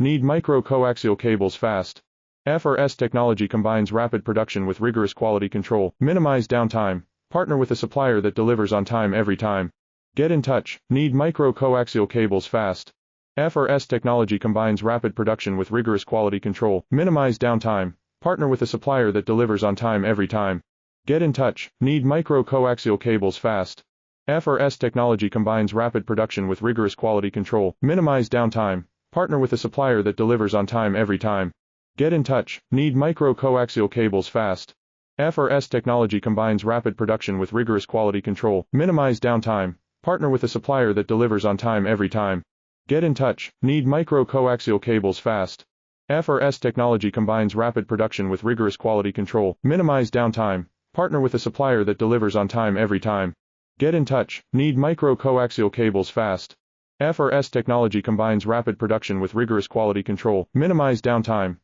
Need micro-coaxial cables fast. FRS technology combines rapid production with rigorous quality control. Minimize downtime. Partner with a supplier that delivers on time every time. Get in touch. Need micro-coaxial cables fast. FRS technology combines rapid production with rigorous quality control. Minimize downtime. Partner with a supplier that delivers on time every time. Get in touch. Need micro-coaxial cables fast. FRS technology combines rapid production with rigorous quality control. Minimize downtime. Partner with a supplier that delivers on time every time. Get in touch. Need micro-coaxial cables fast. FRS technology combines rapid production with rigorous quality control. Minimize downtime. Partner with a supplier that delivers on time every time. Get in touch. Need micro-coaxial cables fast. FRS technology combines rapid production with rigorous quality control. Minimize downtime. Partner with a supplier that delivers on time every time. Get in touch. Need micro-coaxial cables fast. FRS technology combines rapid production with rigorous quality control. Minimize downtime.